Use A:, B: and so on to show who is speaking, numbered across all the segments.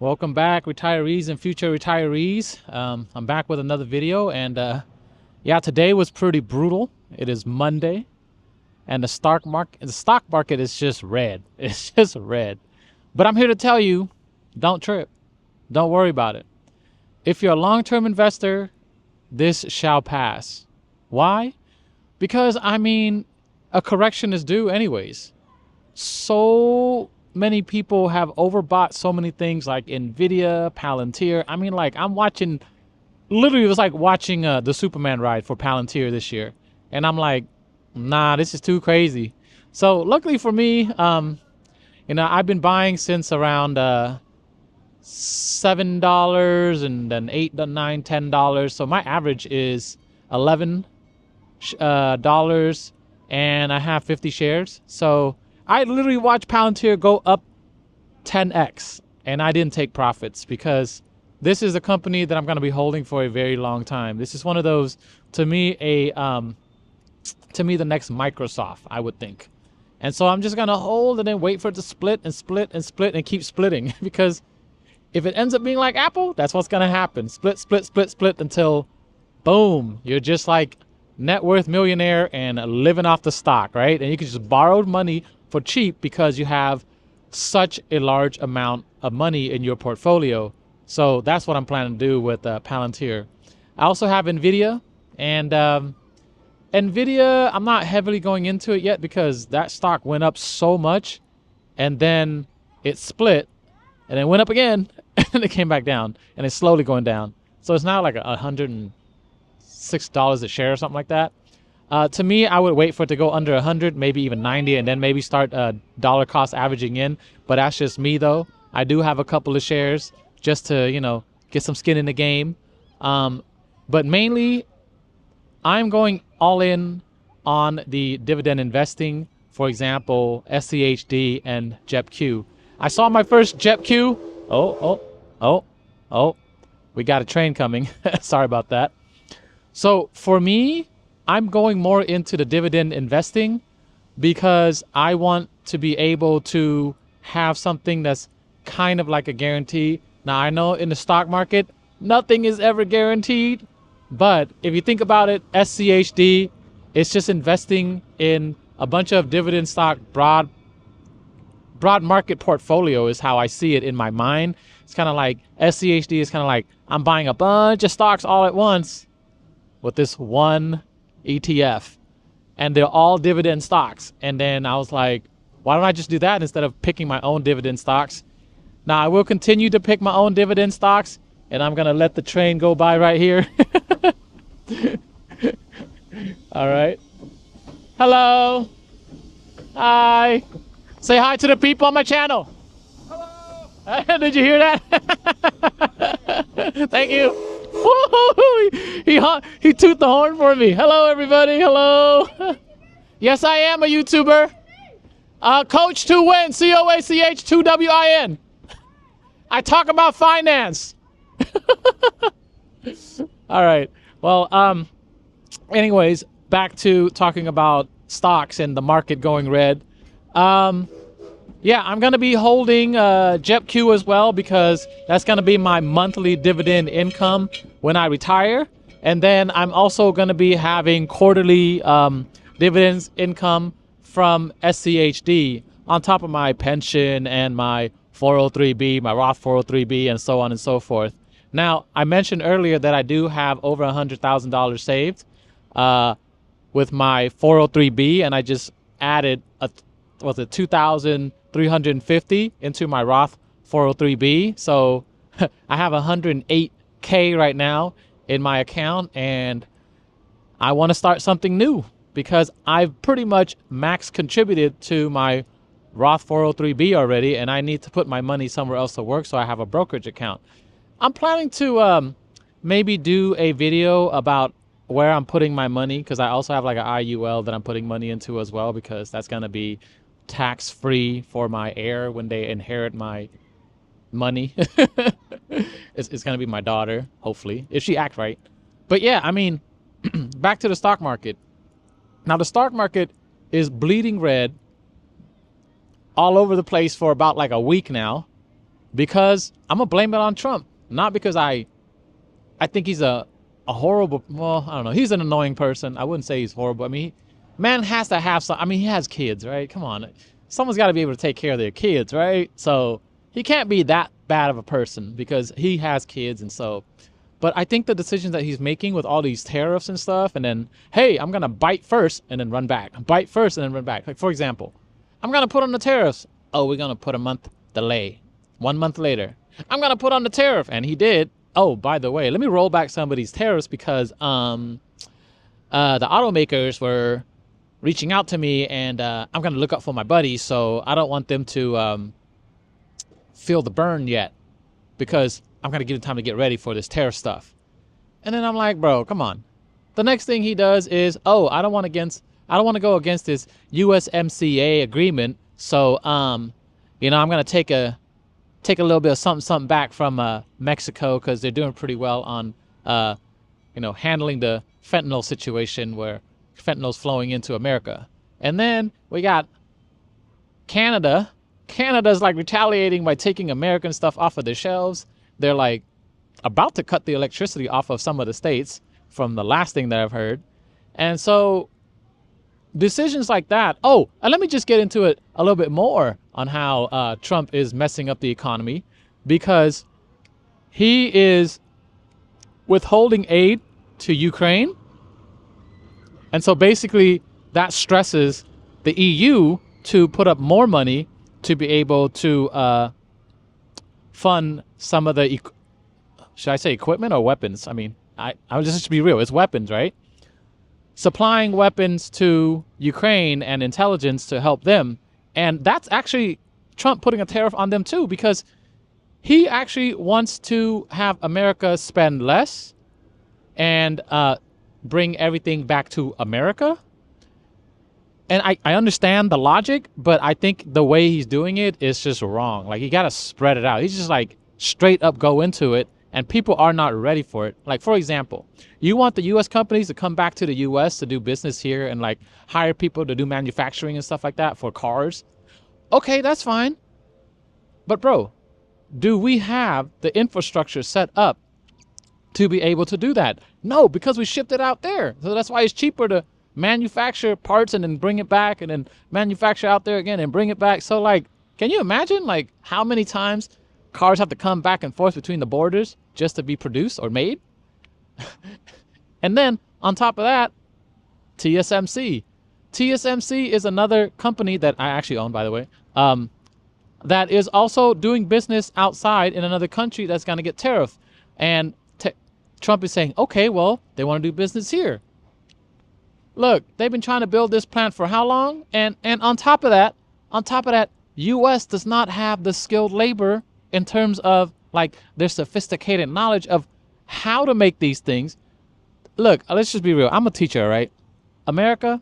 A: Welcome back, retirees and future retirees. I'm back with another video, and yeah, today was pretty brutal. It is Monday, and the stock market is just red. It's just red. But I'm here to tell you, don't trip. Don't worry about it. If you're a long-term investor, this shall pass. Why? Because, I mean, a correction is due anyways. So many people have overbought so many things like Nvidia, Palantir. I mean, like, I'm watching, literally it was like watching the Superman ride for Palantir this year. And I'm like, nah, this is too crazy. So luckily for me, I've been buying since around $7 and then $8, $9, $10. So my average is $11 dollars, and I have 50 shares. So I literally watched Palantir go up 10x, and I didn't take profits because this is a company that I'm going to be holding for a very long time. This is one of those, to me, the next Microsoft, I would think. And so I'm just going to hold and then wait for it to split and split and split and keep splitting because if it ends up being like Apple, that's what's going to happen. Split, split, split, split until boom, you're just like net worth millionaire and living off the stock, right? And you can just borrow money for cheap because you have such a large amount of money in your portfolio. So that's what I'm planning to do with Palantir. I also have Nvidia, and Nvidia, I'm not heavily going into it yet because that stock went up so much, and then it split, and then went up again, and it came back down, and it's slowly going down. So it's now like $106 a share or something like that. To me, I would wait for it to go under 100, maybe even 90, and then maybe start dollar cost averaging in. But that's just me, though. I do have a couple of shares just to, get some skin in the game. But mainly, I'm going all in on the dividend investing. For example, SCHD and JEPQ. I saw my first JEPQ. Oh. We got a train coming. Sorry about that. So for me, I'm going more into the dividend investing because I want to be able to have something that's kind of like a guarantee. Now, I know in the stock market, nothing is ever guaranteed. But if you think about it, SCHD, it's just investing in a bunch of dividend stock, broad market portfolio is how I see it in my mind. It's kind of like SCHD is kind of like I'm buying a bunch of stocks all at once with this one ETF, and they're all dividend stocks. And then I was like, why don't I just do that instead of picking my own dividend stocks? Now I will continue to pick my own dividend stocks, and I'm gonna let the train go by right here. All right. Hello. Hi. Say hi to the people on my channel. Hello. Did you hear that? Thank you. He tooted the horn for me. Hello, everybody. Hello. Yes, I am a YouTuber. Coach 2Win, COACH 2WIN. I talk about finance. All right. Well, anyways, back to talking about stocks and the market going red. Yeah, I'm going to be holding JEPQ as well because that's going to be my monthly dividend income when I retire. And then I'm also going to be having quarterly dividends income from SCHD on top of my pension and my 403b, my Roth 403b, and so on and so forth. Now, I mentioned earlier that I do have over $100,000 saved with my 403b, and I just added $2,350 into my Roth 403b. So I have $108K right now in my account, and I want to start something new because I've pretty much max contributed to my Roth 403b already, and I need to put my money somewhere else to work, so I have a brokerage account. I'm planning to maybe do a video about where I'm putting my money because I also have like an IUL that I'm putting money into as well because that's going to be tax-free for my heir when they inherit my money. It's going to be my daughter, hopefully, if she acts right. But yeah, I mean, back to the stock market. Now, the stock market is bleeding red all over the place for about like a week now. because I'm gonna blame it on Trump, not because I think he's a horrible. Well, I don't know. He's an annoying person. I wouldn't say he's horrible. I mean, man has to have some. I mean, he has kids, right? Come on, someone's got to be able to take care of their kids, right? So he can't be that bad of a person because he has kids, and so. But I think the decisions that he's making with all these tariffs and stuff, and then, hey, I'm gonna bite first and then run back, bite first and then run back. Like, for example, I'm gonna put on the tariffs. Oh, we're gonna put a month delay. 1 month later, I'm gonna put on the tariff, and he did. Oh, by the way, let me roll back some of these tariffs because the automakers were reaching out to me, and I'm going to look up for my buddies, so I don't want them to feel the burn yet because I'm going to give them time to get ready for this tariff stuff. And then I'm like, bro, come on. The next thing he does is, oh, I don't want to go against this USMCA agreement, so I'm going to take a little bit of something back from Mexico because they're doing pretty well on, handling the fentanyl situation where fentanyl's flowing into America. And then we got Canada. Canada's like retaliating by taking American stuff off of their shelves. They're like about to cut the electricity off of some of the states from the last thing that I've heard. And so decisions like that. Oh, and let me just get into it a little bit more on how Trump is messing up the economy, because he is withholding aid to Ukraine. And so basically that stresses the EU to put up more money to be able to fund some of the, should I say equipment or weapons? I mean, I'll just be real. It's weapons, right? Supplying weapons to Ukraine and intelligence to help them. And that's actually Trump putting a tariff on them too, because he actually wants to have America spend less and bring everything back to America. And I understand the logic, but I think the way he's doing it is just wrong. Like, you got to spread it out. He's just like straight up go into it, and people are not ready for it. Like, for example, you want the U.S. companies to come back to the U.S. to do business here and like hire people to do manufacturing and stuff like that for cars. Okay, that's fine. But bro, do we have the infrastructure set up to be able to do that? No, because we shipped it out there. So that's why it's cheaper to manufacture parts and then bring it back and then manufacture out there again and bring it back. So like, can you imagine like how many times cars have to come back and forth between the borders just to be produced or made? And then on top of that, TSMC. TSMC is another company that I actually own, by the way, that is also doing business outside in another country that's going to get tariffed. And Trump is saying, okay, well, they want to do business here. Look, they've been trying to build this plant for how long? And on top of that, U.S. does not have the skilled labor in terms of like their sophisticated knowledge of how to make these things. Look, let's just be real. I'm a teacher, right? America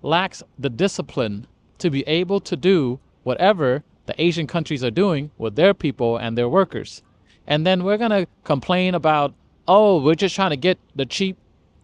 A: lacks the discipline to be able to do whatever the Asian countries are doing with their people and their workers. And then we're going to complain about, oh, we're just trying to get the cheap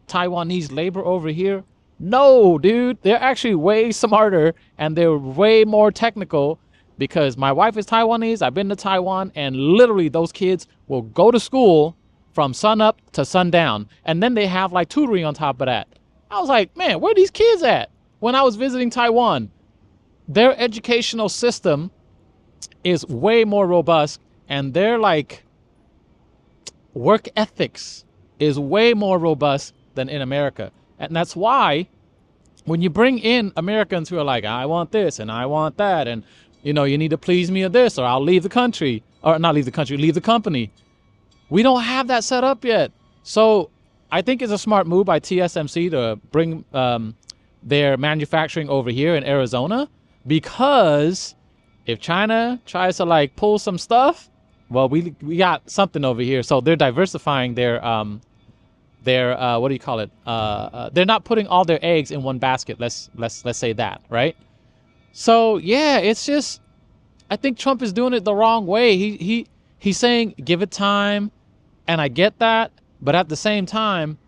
A: Taiwanese labor over here. No, dude, they're actually way smarter and they're way more technical, because my wife is Taiwanese. I've been to Taiwan, and literally those kids will go to school from sun up to sundown. And then they have like tutoring on top of that. I was like, man, where are these kids at? When I was visiting Taiwan, their educational system is way more robust, and their like work ethics is way more robust than in America. And that's why when you bring in Americans who are like, I want this and I want that, and you know, you need to please me of this or I'll leave the country, or not leave the country, leave the company. We don't have that set up yet. So I think it's a smart move by TSMC to bring their manufacturing over here in Arizona, because if China tries to like pull some stuff, well, we got something over here. So they're diversifying their what do you call it? They're not putting all their eggs in one basket. Let's say that, right? So yeah, it's just, I think Trump is doing it the wrong way. He's saying give it time, and I get that, but at the same time,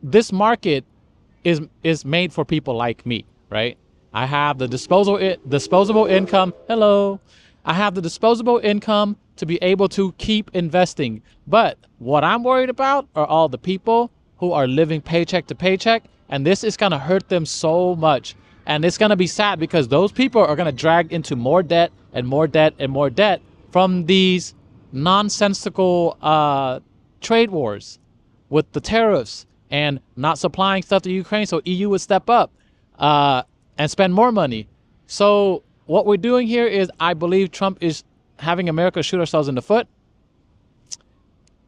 A: this market is made for people like me, right? I have the disposable income. Hello. I have the disposable income to be able to keep investing. But what I'm worried about are all the people who are living paycheck to paycheck, and this is going to hurt them so much. And it's going to be sad because those people are going to drag into more debt and more debt and more debt from these nonsensical trade wars with the tariffs and not supplying stuff to Ukraine, so EU would step up and spend more money. So what we're doing here is, I believe Trump is having America shoot ourselves in the foot,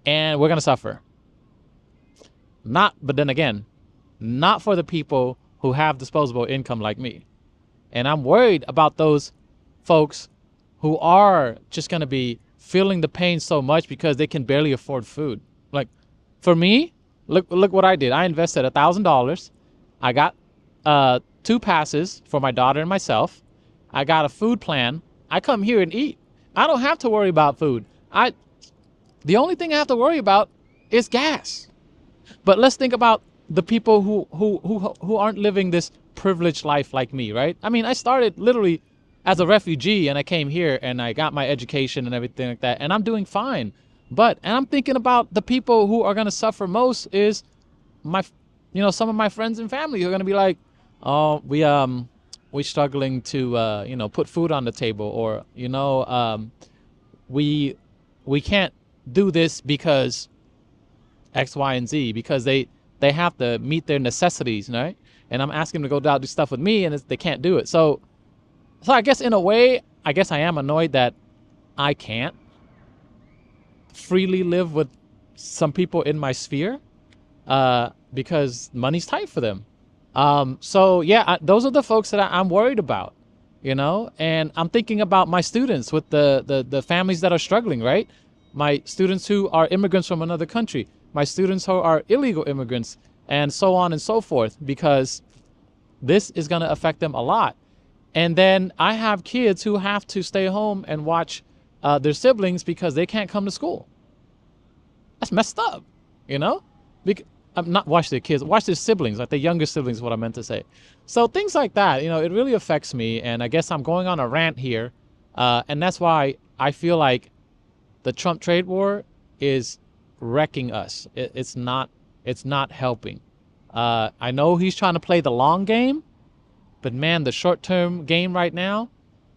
A: and we're going to suffer. But then again, not for the people who have disposable income like me. And I'm worried about those folks who are just going to be feeling the pain so much because they can barely afford food. Like, for me, look what I did. I invested $1,000. I got 2 passes for my daughter and myself. I got a food plan. I come here and eat. I don't have to worry about food. The only thing I have to worry about is gas. But let's think about the people who aren't living this privileged life like me, right? I mean, I started literally as a refugee, and I came here and I got my education and everything like that, and I'm doing fine. And I'm thinking about the people who are going to suffer most is some of my friends and family who are going to be like, oh, we're struggling to put food on the table, or we can't do this because X, Y, and Z, because they have to meet their necessities, right? And I'm asking them to go out do stuff with me, and they can't do it. So I guess in a way, I guess I am annoyed that I can't freely live with some people in my sphere because money's tight for them. So yeah, those are the folks that I'm worried about, and I'm thinking about my students with the families that are struggling, right? My students who are immigrants from another country, my students who are illegal immigrants, and so on and so forth, because this is going to affect them a lot. And then I have kids who have to stay home and watch their siblings because they can't come to school. That's messed up, not watch their kids, watch their siblings, like their younger siblings is what I meant to say. So things like that, it really affects me. And I guess I'm going on a rant here. And that's why I feel like the Trump trade war is wrecking us. It's not helping. I know he's trying to play the long game, but man, the short-term game right now,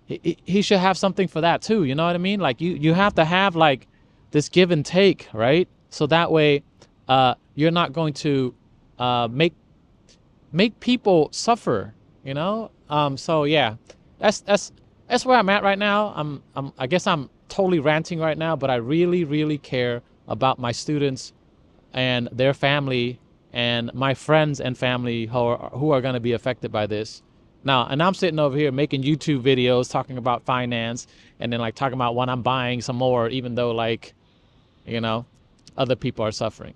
A: he should have something for that too. You know what I mean? Like you have to have like this give and take, right? So that way, you're not going to make people suffer. So yeah, that's where I'm at right now. I guess I'm totally ranting right now, but I really, really care about my students and their family and my friends and family who are going to be affected by this. Now, and I'm sitting over here making YouTube videos talking about finance, and then like talking about when I'm buying some more, even though other people are suffering.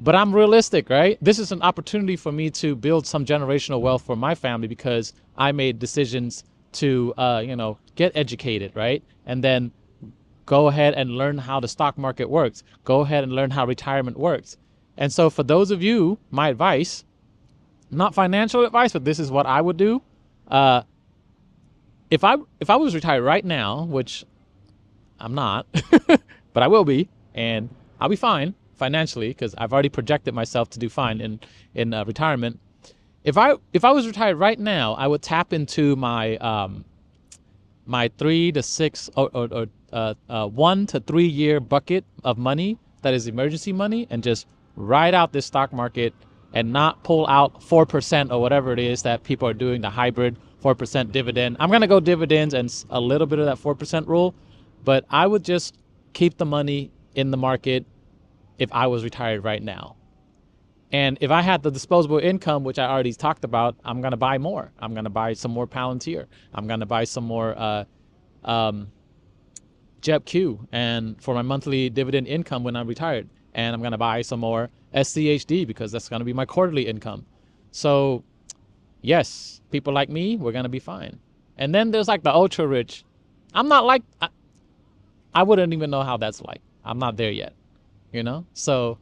A: But I'm realistic, right? This is an opportunity for me to build some generational wealth for my family because I made decisions to, get educated, right? And then go ahead and learn how the stock market works. Go ahead and learn how retirement works. And so for those of you, my advice, not financial advice, but this is what I would do. If I was retired right now, which I'm not, but I will be, and I'll be fine financially because I've already projected myself to do fine in retirement. If I was retired right now, I would tap into my my 3 to 6 or 1 to 3 year bucket of money that is emergency money, and just ride out this stock market and not pull out 4% or whatever it is that people are doing, the hybrid 4% dividend. I'm going to go dividends and a little bit of that 4% rule, but I would just keep the money in the market if I was retired right now. And if I had the disposable income, which I already talked about, I'm going to buy more. I'm going to buy some more Palantir. I'm going to buy some more JEPQ and for my monthly dividend income when I'm retired. And I'm going to buy some more SCHD because that's going to be my quarterly income. So yes, people like me, we're going to be fine. And then there's like the ultra rich. I'm not like, I wouldn't even know how that's like. I'm not there yet, So,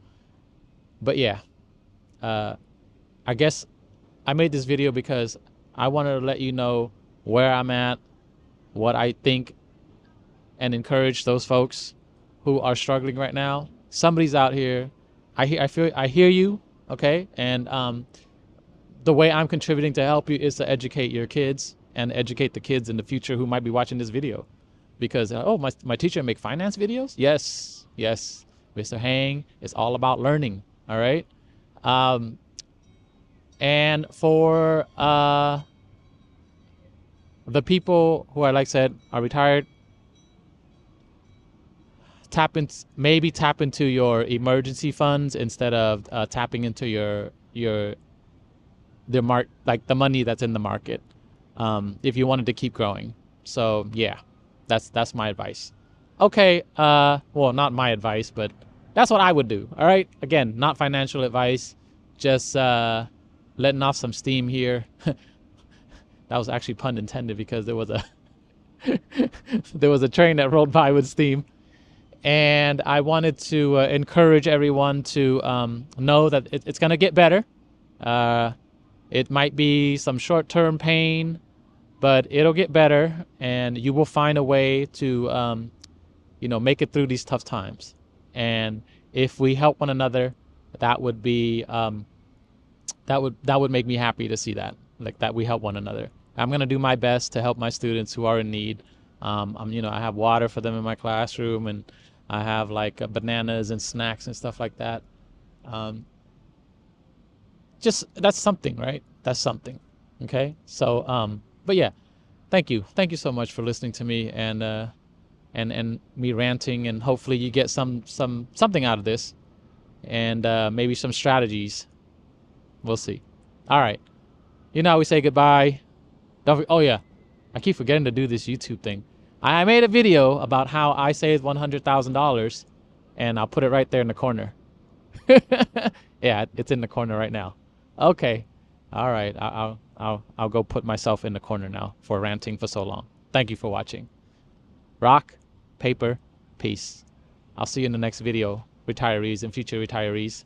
A: but yeah, I guess I made this video because I wanted to let you know where I'm at, what I think and encourage those folks who are struggling right now. Somebody's out here. I hear you. Okay. And the way I'm contributing to help you is to educate your kids and educate the kids in the future who might be watching this video. Because, oh, my teacher make finance videos? Yes, yes. Mr. Hang, it's all about learning, all right? And for the people who, like I said, are retired, maybe tap into your emergency funds instead of tapping into like the money that's in the market, if you wanted to keep growing. So yeah, that's my advice. Okay, well, not my advice, but that's what I would do. All right, again, not financial advice, just letting off some steam here. That was actually pun intended, because there was a there was a train that rolled by with steam. And I wanted to encourage everyone to know that it's going to get better. It might be some short-term pain, but it'll get better, and you will find a way to, make it through these tough times. And if we help one another, that would be that would make me happy to see that, like, that we help one another. I'm going to do my best to help my students who are in need. I have water for them in my classroom, and I have like bananas and snacks and stuff like that. Just, that's something, right? That's something. Okay. So, but yeah, thank you so much for listening to me and me ranting, and hopefully you get something out of this, and maybe some strategies. We'll see. All right. You know how we say goodbye. Oh yeah, I keep forgetting to do this YouTube thing. I made a video about how I saved $100,000, and I'll put it right there in the corner. Yeah, it's in the corner right now. Okay. All right. I'll go put myself in the corner now for ranting for so long. Thank you for watching. Rock, paper, peace. I'll see you in the next video, retirees and future retirees.